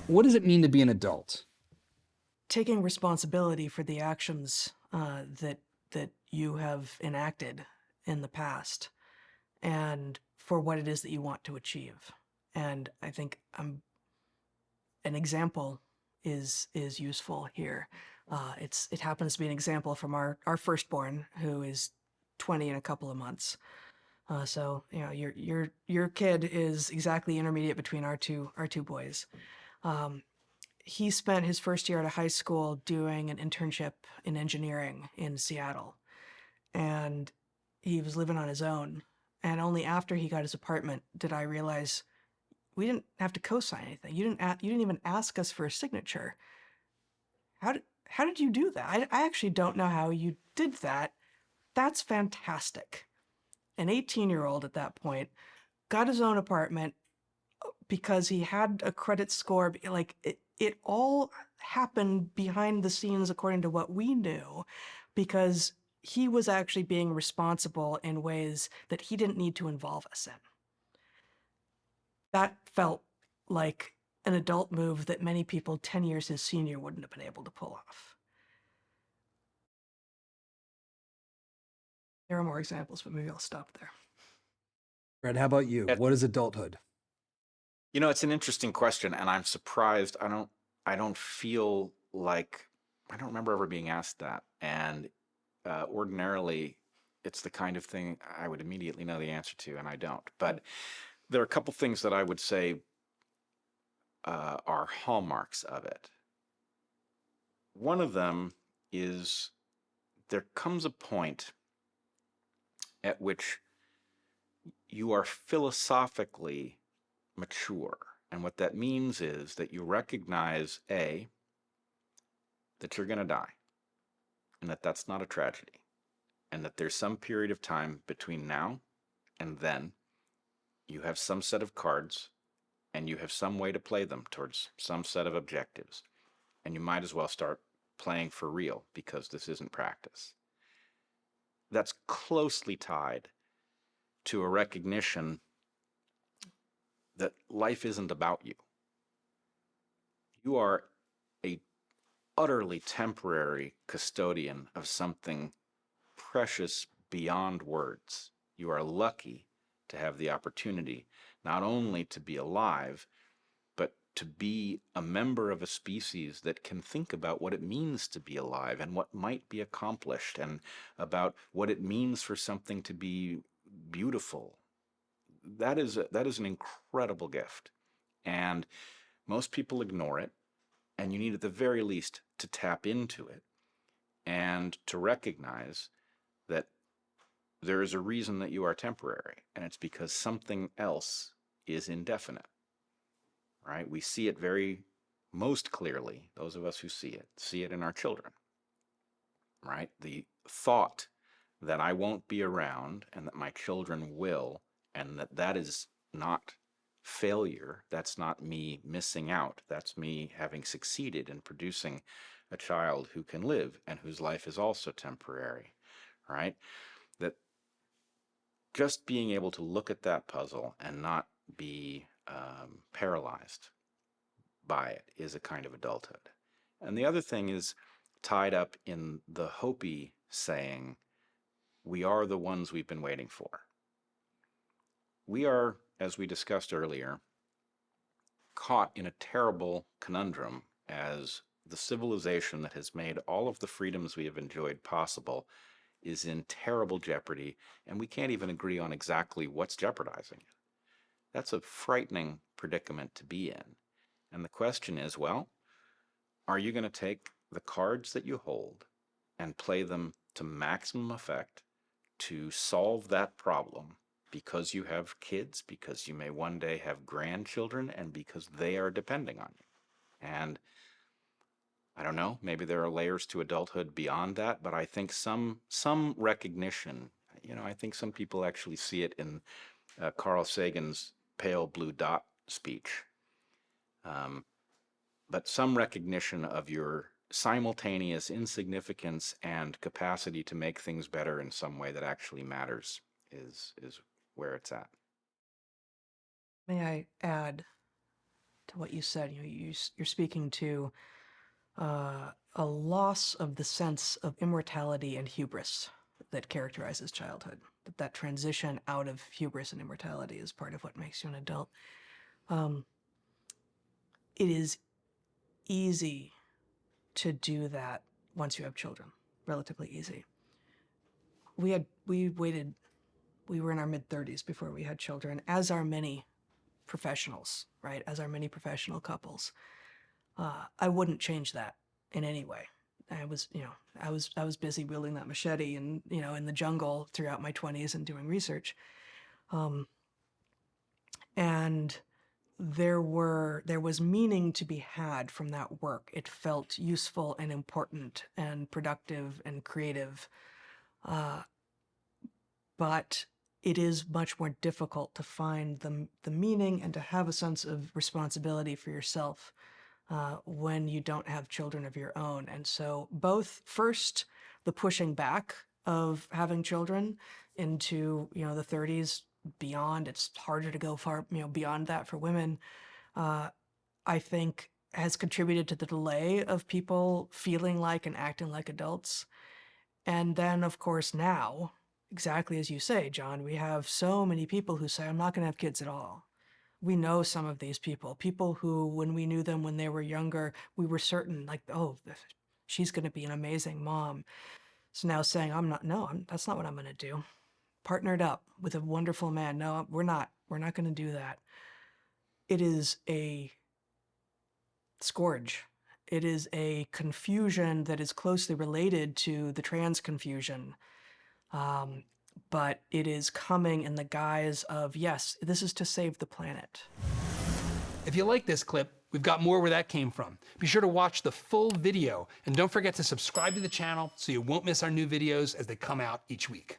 What does it mean to be an adult? Taking responsibility for the actions that you have enacted in the past and for what it is that you want to achieve. And I think an example is useful here. It happens to be an example from our firstborn, who is 20 in a couple of months. So your kid is exactly intermediate between our two boys. He spent his first year at a high school doing an internship in engineering in Seattle, and he was living on his own. And only after he got his apartment did I realize we didn't have to co-sign anything. You didn't even ask us for a signature. How did you do that? I actually don't know how you did that. That's fantastic. An 18-year-old at that point got his own apartment because he had a credit score. Like it all happened behind the scenes according to what we knew, because he was actually being responsible in ways that he didn't need to involve us in. That felt like an adult move that many people 10 years his senior wouldn't have been able to pull off. There are more examples, but maybe I'll stop there. Bret, how about you? It, What is adulthood? it's an interesting question, and I'm surprised. I don't feel like I don't remember ever being asked that. And ordinarily, it's the kind of thing I would immediately know the answer to, and I don't. But there are a couple things that I would say are hallmarks of it. One of them is there comes a point at which you are philosophically mature. And what that means is that you recognize, A, that you're going to die, and that that's not a tragedy, and that there's some period of time between now and then. You have some set of cards, and you have some way to play them towards some set of objectives. And you might as well start playing for real, because this isn't practice. That's closely tied to a recognition that life isn't about you. You are a utterly temporary custodian of something precious beyond words. You are lucky to have the opportunity not only to be alive, but to be a member of a species that can think about what it means to be alive and what might be accomplished, and about what it means for something to be beautiful. That is an incredible gift, and most people ignore it. And you need, at the very least, to tap into it and to recognize that there is a reason that you are temporary, and it's because something else is indefinite, right? We see it most clearly, those of us who see it in our children, right? The thought that I won't be around and that my children will, and that is not failure, that's not me missing out, that's me having succeeded in producing a child who can live and whose life is also temporary, right? That just being able to look at that puzzle and not be paralyzed by it is a kind of adulthood. And the other thing is tied up in the Hopi saying, we are the ones we've been waiting for. We are, as we discussed earlier, caught in a terrible conundrum as the civilization that has made all of the freedoms we have enjoyed possible is in terrible jeopardy, and we can't even agree on exactly what's jeopardizing it. That's a frightening predicament to be in. And the question is, well, are you going to take the cards that you hold and play them to maximum effect to solve that problem, because you have kids, because you may one day have grandchildren, and because they are depending on you? And I don't know, maybe there are layers to adulthood beyond that, but I think some recognition, I think some people actually see it in Carl Sagan's Pale Blue Dot speech. But some recognition of your simultaneous insignificance and capacity to make things better in some way that actually matters is where it's at. May I add what you said. You're speaking to a loss of the sense of immortality and hubris that characterizes childhood. That transition out of hubris and immortality is part of what makes you an adult. It is easy to do that once you have children, relatively easy. We were in our mid-30s before we had children, as are many professionals, right? As are many professional couples. I wouldn't change that in any way. I was busy wielding that machete and, in the jungle throughout my 20s and doing research. And there was meaning to be had from that work. It felt useful and important and productive and creative. But it is much more difficult to find the meaning and to have a sense of responsibility for yourself when you don't have children of your own. And so both, first, the pushing back of having children into, the 30s, beyond, it's harder to go far, beyond that for women, I think has contributed to the delay of people feeling like and acting like adults. And then, of course, now, exactly as you say, John, we have so many people who say, I'm not going to have kids at all. We know some of these people who, when we knew them when they were younger, we were certain, like, oh, she's going to be an amazing mom. So now saying, that's not what I'm going to do. Partnered up with a wonderful man. No, we're not going to do that. It is a scourge. It is a confusion that is closely related to the trans confusion. But it is coming in the guise of, yes, this is to save the planet. If you like this clip, we've got more where that came from. Be sure to watch the full video, and don't forget to subscribe to the channel so you won't miss our new videos as they come out each week.